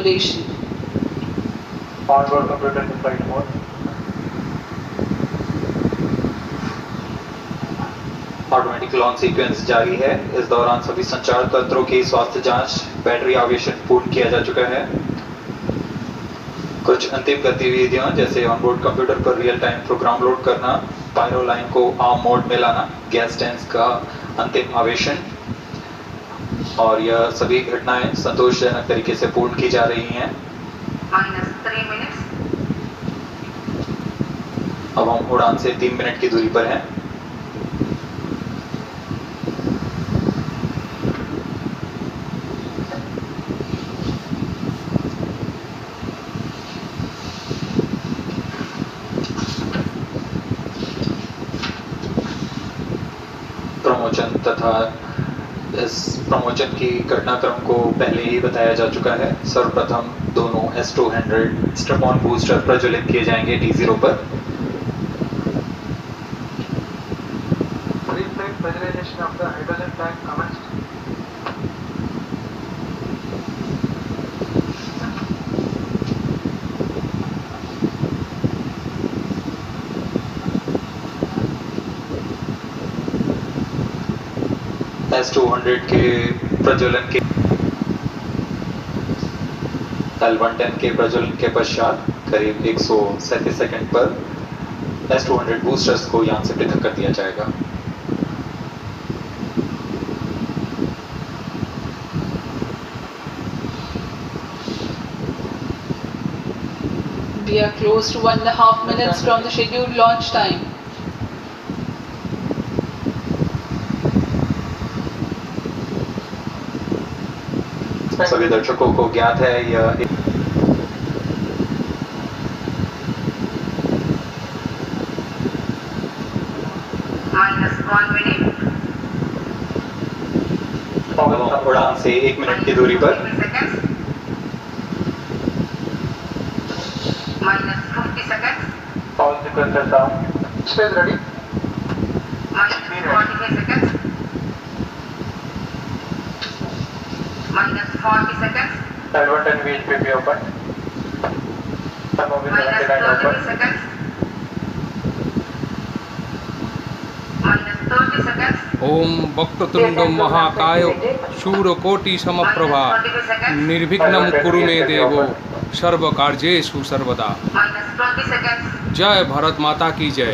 duration. Onboard computer in flight mode. Automatic launch sequence जारी है। इस दौरान सभी संचार तंत्रों की स्वास्थ्य जांच, बैटरी आवेशन पूर्ण किया जा चुका है। कुछ अंतिम गतिविधियां जैसे ऑनबोर्ड कंप्यूटर पर रियल टाइम प्रोग्राम लोड करना, पायरो लाइन को आर्म मोड में लाना, गैस टैंक्स का अंतिम आवेशन, और यह सभी घटनाएं संतोषजनक तरीके से पूर्ण की जा रही हैं। -3 minutes. अब हम उड़ान से 3 मिनट की दूरी पर हैं। प्रमोचन तथा इस प्रमोचन की घटनाक्रम को पहले ही बताया जा चुका है। सर्वप्रथम दोनों S200 स्ट्रैप-ऑन बूस्टर प्रज्वलित किए जाएंगे T0 पर। Pre-flight pressurization of the hydrogen tank commenced. S200 के प्रज्वलन के L110 के प्रज्वलन के पश्चात करीब 137 सेकंड पर S200 बूस्टर्स को यान से पृथक कर दिया जाएगा। We are close to 1.5 minutes from the scheduled launch time. सभी दर्शकों को ज्ञात है यह -1 minute. उड़ान से 1 मिनट की दूरी पर 50 seconds. -50 seconds. All sequences down. Stage ready. -45 seconds. -40 seconds. L110 VHPP open. Thermometer 99 -33 open. seconds. -30 seconds. ओम वक्रतुंड महाकाय शूरकोटि समप्रभा निर्विघ्नं कुरु मे देवो सर्व कार्येषु सर्वदा। -20 seconds. जय भारत माता की जय।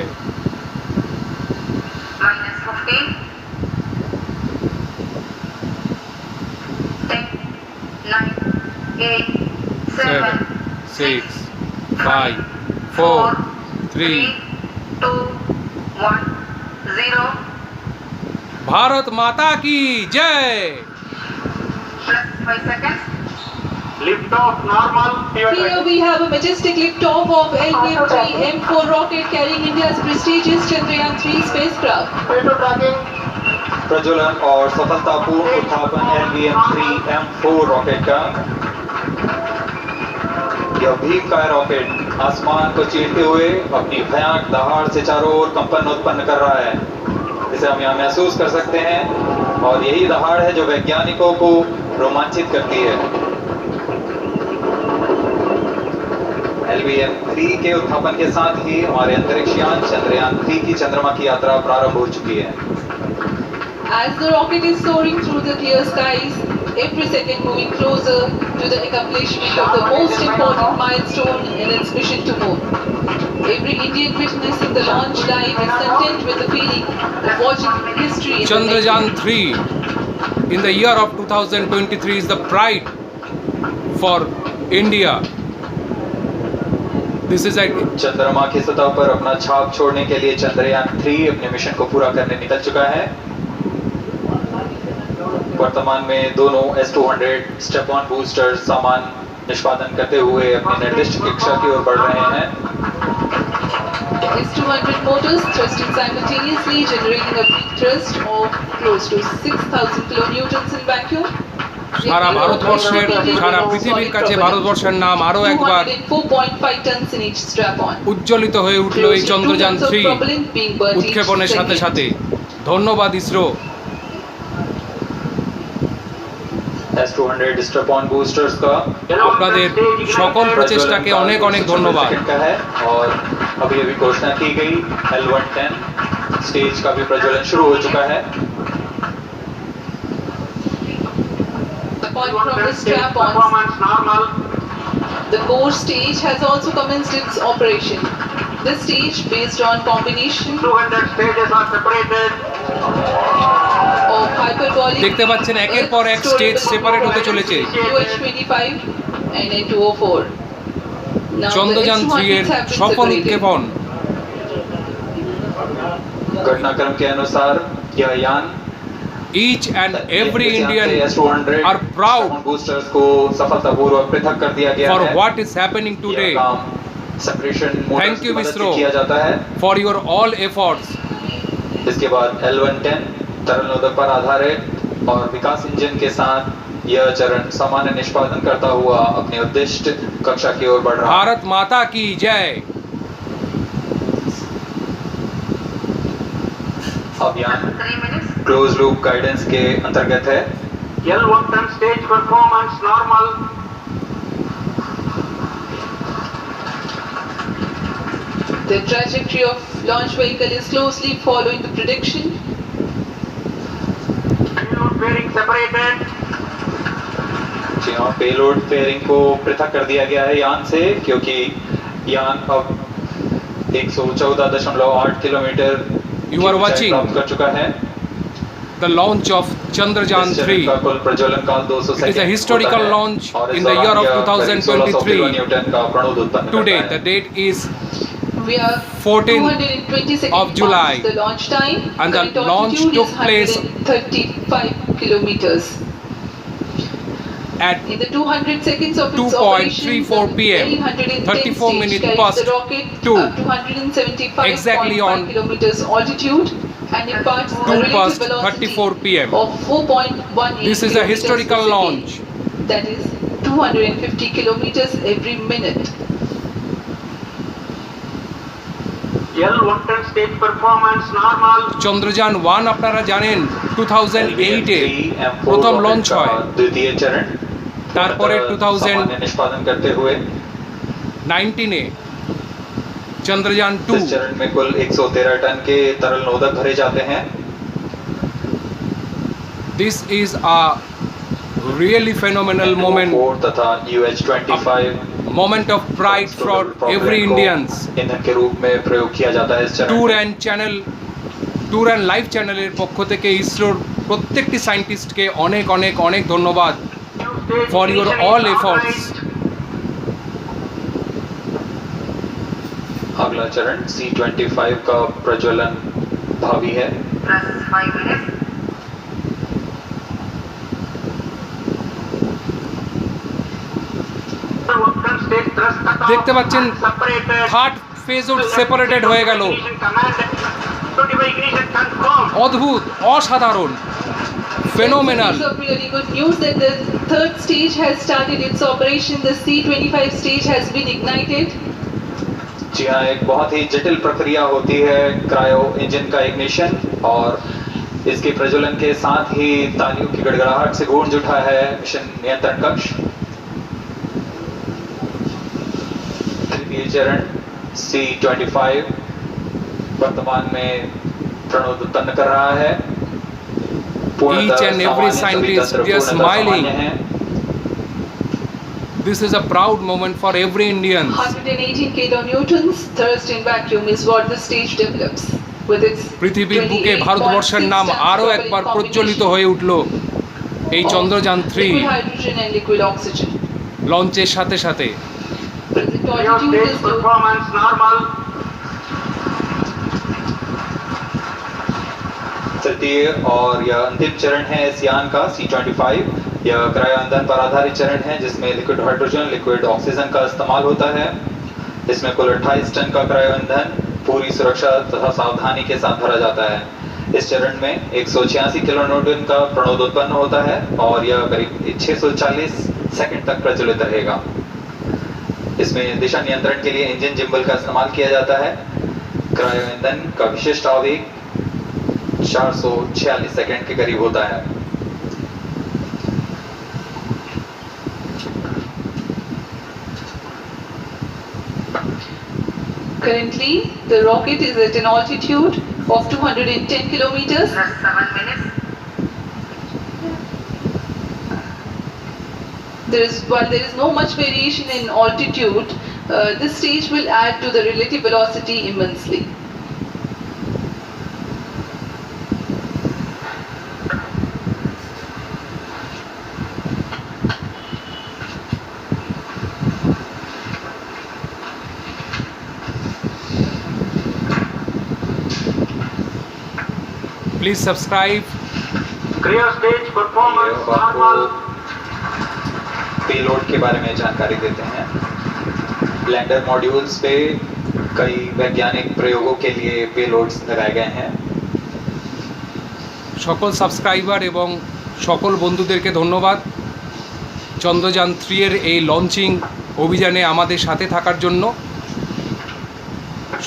-15. 10, 9, 8, 7, 6, 5, 4, 3 2, 1, 0. भारत माता की जय। +5 seconds. Lift off normal. Here we have a majestic liftoff of LVM-3 M4 rocket carrying India's prestigious Chandrayaan-3 spacecraft. Auto tracking. प्रज्वलन और सफलतापूर्ण उत्थापन LVM-3 M4 रॉकेट का। यह भीमकाय रॉकेट आसमान को चीरते हुए अपनी भयानक दहाड़ से चारों ओर कंपन उत्पन्न कर रहा है। इसे हम यहाँ महसूस कर सकते हैं और यही दहाड़ है जो वैज्ञानिकों को रोमांचित करती है। LVM-3 के उत्थापन के साथ ही हमारे अंतरिक्ष यान चंद्रयान-3 की चंद्रमा की यात्रा प्रारंभ हो चुकी है। As the rocket is soaring through the clear skies, every second moving closer to the accomplishment of the most important milestone in its mission to moon. Every Indian witnessing the launch live is content with the feeling of watching history in the making. Chandrayaan-3 in the year of 2023 is the pride for India. This is a चंद्रमा की सतह पर अपना छाप छोड़ने के लिए चंद्रयान-3 अपने मिशन को पूरा करने निकल चुका है। वर्तमान में दोनों S200 स्टेप-ऑन बूस्टर सामान निष्पादन करते हुए अपनी निर्दिष्ट कक्षा की ओर बढ़ रहे हैं। S200 motors thrusting simultaneously, generating a peak thrust of close to 6,000 kilonewtons in vacuum. সারা ভারতবর্ষের সারা পৃথিবীর কাছে ভারতবর্ষের নাম আরো একবার 4.5 tons in each strap-on. উজ্জ্বলিত হয়ে উঠল এই চন্দ্রযান-3 উৎক্ষেপণের সাথে সাথে। ধন্যবাদ ইসরো। S200 स्ट्रैप-ऑन बूस्टर्स का আপনাদের সকল প্রচেষ্টাকে অনেক অনেক ধন্যবাদ। सेकंड का है और अभी अभी घोषणा की गई L110 स्टेज का भी प्रज्वलन शुरू हो चुका है। Apart from the strap-ons, Performance normal. the core stage has also commenced its operation. This stage, based on combination 200 stages are separated. of hyperbolic দেখতে পাচ্ছেন একের পর এক স্টেজ সেপারেট হতে চলেছে। UH-25 and N204. Now the Chandrayaan 3 এর S100s have been সফল separated. উৎক্ষেপণ। घटनाक्रम के अनुसार यह यान Each and every यहाँ Indian से S200 are proud बूस्टर्स को सफलतापूर्वक पृथक कर दिया गया for है। what is happening यह today. काम सेपरेशन मोटर्स Thank की you, मदद से ISRO. किया जाता है। For your all efforts. इसके बाद L110 तरल नोदक पर आधारित और विकास इंजन के साथ यह चरण सामान्य निष्पादन करता हुआ अपने उद्दिष्ट कक्षा की ओर बढ़ रहा है। भारत माता की जय। अभियान 3 minutes. क्लोज लूप गाइडेंस के अंतर्गत है। L110 stage performance normal. The trajectory of launch vehicle is closely following the prediction. Payload bearing separated. जी हाँ, पेलोड फेयरिंग को पृथक कर दिया गया है यान से, क्योंकि यान अब 114.8 किलोमीटर You are watching प्राप्त कर चुका है। the launch of Chandrayaan इस चरण 3. का कुल प्रज्वलन काल 200 It is a second historical होता है launch और इस in the year दौरान of यह करीब 2023. 1600 न्यूटन का प्रणोद उत्पन्न Today करता the है। date is We are 14th 220 seconds of July. past the launch time. And the Current launch altitude took is place 135 kilometers. at In the 200 seconds of its 2:34 operation, PM, the L110 34 stage minutes carries past the rocket 2. up to 175.5 Exactly on kilometers altitude and imparts a 2 relative past velocity 34 PM. of 4.18 This is a kilometers historical per second. launch. That is 250 kilometers every minute. L110 stage performance normal. Chandrayaan 1 আপনারা জানেন 2008 এ LVM-3 প্রথম rocket launch का হয়। द्वितीय चरण তারপরে सामान्य निष्पादन करते हुए 19 এ चंद्रयान 2 इस चरण में कुल 113 टन के तरल नोदक भरे जाते हैं। This is a really phenomenal moment, N204 तथा UH-25 moment of pride for every Indians. ईंधन के रूप में प्रयोग किया जाता है इस चरण ট্যুর में। অ্যান্ড লাইভ চ্যানেলের পক্ষ থেকে ইসরোর প্রত্যেকটি সায়েন্টিস্টকে অনেক অনেক অনেক ধন্যবাদ for your all efforts. अगला चरण C-25 का प्रज्वलन भावी है। Plus 5 minutes. L110 stage thrust cutoff দেখতে পাচ্ছেন and separated. থার্ড ফেজও সেপারেটেড হয়ে গেল। Command 25 ignition confirmed. অদ্ভুত, অসাধারণ, phenomenal. It's a really good news that the third stage has started its operation. The C-25 stage has been ignited. जी हाँ, एक बहुत ही जटिल प्रक्रिया होती है क्रायो इंजन का इग्निशन, और इसके प्रज्वलन के साथ ही तालियों की गड़गड़ाहट से गूंज उठा है मिशन नियंत्रण कक्ष। तृतीय चरण C-25 वर्तमान में प्रणोद उत्पन्न कर रहा है। Each and every scientist, they are smiling. This is a proud moment for every Indian. 118 kilonewtons thrust in vacuum is what the stage develops. With its পৃথিবীর বুকে ভারতবর্ষের নাম আরও একবার প্রজ্বলিত হয়ে উঠল এই Chandrayaan 3 liquid hydrogen and liquid oxygen. লঞ্চের সাথে সাথে। Present Your altitude stage is low. performance normal. तृतीय और यह अंतिम चरण है इस यान का C-25। यह क्रायो ईंधन पर आधारित चरण है जिसमें लिक्विड हाइड्रोजन लिक्विड ऑक्सीजन का इस्तेमाल होता है। इसमें कुल 28 टन का क्रायो ईंधन पूरी सुरक्षा तथा सावधानी के साथ भरा जाता है। इस चरण में 186 किलोन्यूटन का प्रणोद उत्पन्न होता है और यह करीब 640 सेकंड तक प्रज्वलित रहेगा। इसमें दिशा नियंत्रण के लिए इंजन जिम्बल का इस्तेमाल किया जाता है। क्रायो ईंधन का विशिष्ट आवेग 446 सेकंड के करीब होता है। Currently, the rocket is at an altitude of 210 kilometers. Just 7 minutes. While there is no much variation in altitude, this stage will add to the relative velocity immensely. Please subscribe. Clear stage performance ये आपको normal. Payload के बारे में जानकारी देते हैं। Lander modules पे कई वैज्ञानिक प्रयोगों के लिए पेलोड्स लगाए गए हैं। সকল সাবস্ক্রাইবার এবং সকল বন্ধুদেরকে ধন্যবাদ চন্দ্রযান 3 এর এই লঞ্চিং অভিযানে আমাদের সাথে থাকার জন্য।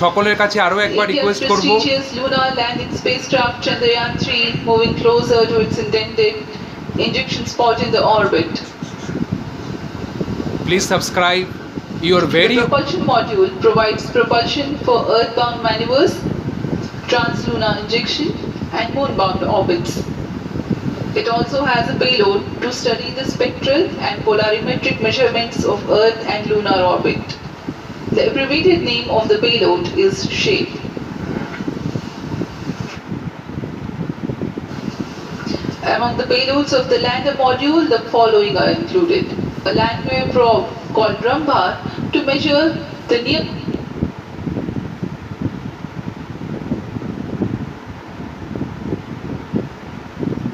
সকলের কাছে আরও একবার India's রিকোয়েস্ট করব, prestigious lunar landing spacecraft Chandrayaan 3 moving closer to its intended injection spot in the orbit. Please subscribe your The very propulsion module provides propulsion for earthbound maneuvers, translunar injection, and moonbound orbits. It also has a payload to study the spectral and polarimetric measurements of Earth and lunar orbit. The abbreviated name of the payload is SHAPE. Among the payloads of the lander module, the following are included. A land-wave probe called Brahmar to measure the near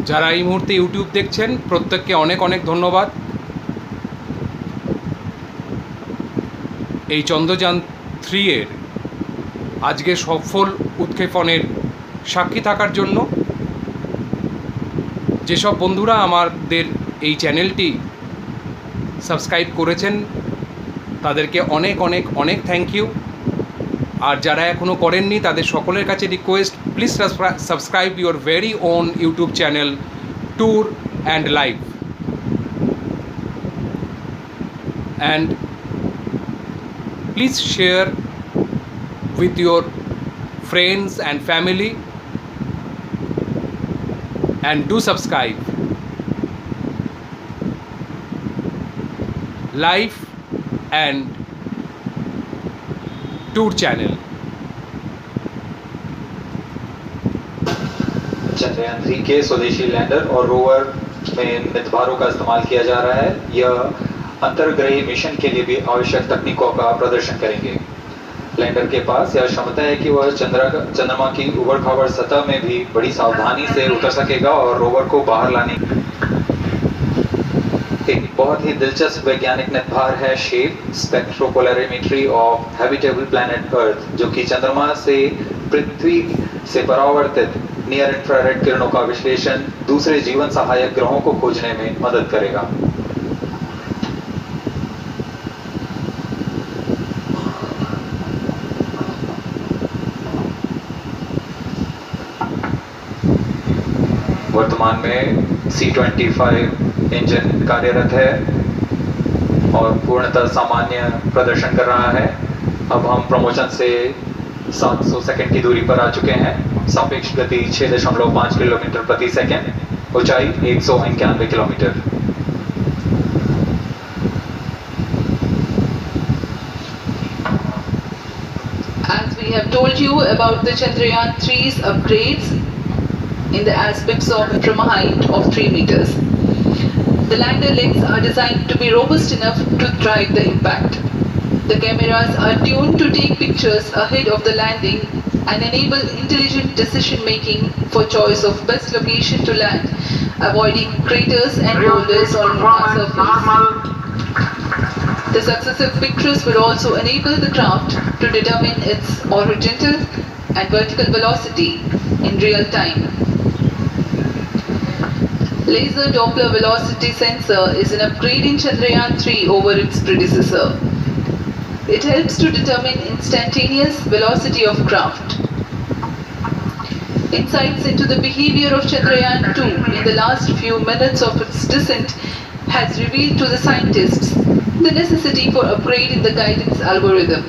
যারা এই মুহূর্তে YouTube দেখছেন প্রত্যেককে অনেক অনেক ধন্যবাদ। এই চন্দ্রযান 3 এর আজকে সফল উৎক্ষেপণের সাক্ষী থাকার জন্য যেসব বন্ধুরা আমাদের এই চ্যানেলটি সাবস্ক্রাইব করেছেন তাদেরকে অনেক অনেক অনেক থ্যাংক ইউ। আর যারা এখনও করেননি তাদের সকলের কাছে request, please subscribe your very on YouTube channel tour and live, and please share with your friends and family, and do subscribe live and tour channel. Chandrayaan 3 के स्वदेशी लैंडर और रोवर में मितभारों का इस्तेमाल किया जा रहा है। यह अंतर्ग्रही मिशन के लिए भी आवश्यक तकनीकों का प्रदर्शन करेंगे। लैंडर के पास यह क्षमता है कि वह चंद्रमा की उबड़-खाबड़ सतह में भी बड़ी सावधानी से उतर सकेगा और रोवर को बाहर लाने एक बहुत ही दिलचस्प वैज्ञानिक निर्धार है shape स्पेक्ट्रोपोलैरिमेट्री of habitable planet earth, जो कि चंद्रमा से पृथ्वी से परावर्तित नियर इंफ्रारेड किरणों का विश्लेषण दूसरे जीवन सहायक ग्रहों को खोजने में मदद करेगा। वर्तमान में C-25 इंजन कार्यरत है और पूर्णतः सामान्य प्रदर्शन कर रहा है। अब हम प्रमोशन से 700 सेकंड की दूरी पर आ चुके हैं। सापेक्ष गति 6.5 किलोमीटर प्रति सेकंड, ऊंचाई 191 kilometre. As we have told you about the Chandrayaan 3's upgrades in the aspects of from a height of 3 meters. The lander legs are designed to be robust enough to drive the impact. The cameras are tuned to take pictures ahead of the landing and enable intelligent decision making for choice of best location to land, avoiding craters and boulders on lunar surface. The successive pictures will also enable the craft to determine its horizontal and vertical velocity in real time. Laser Doppler velocity sensor is an upgrade in Chandrayaan 3 over its predecessor. It helps to determine instantaneous velocity of craft. Insights into the behavior of Chandrayaan 2 in the last few minutes of its descent has revealed to the scientists the necessity for upgrading the guidance algorithm.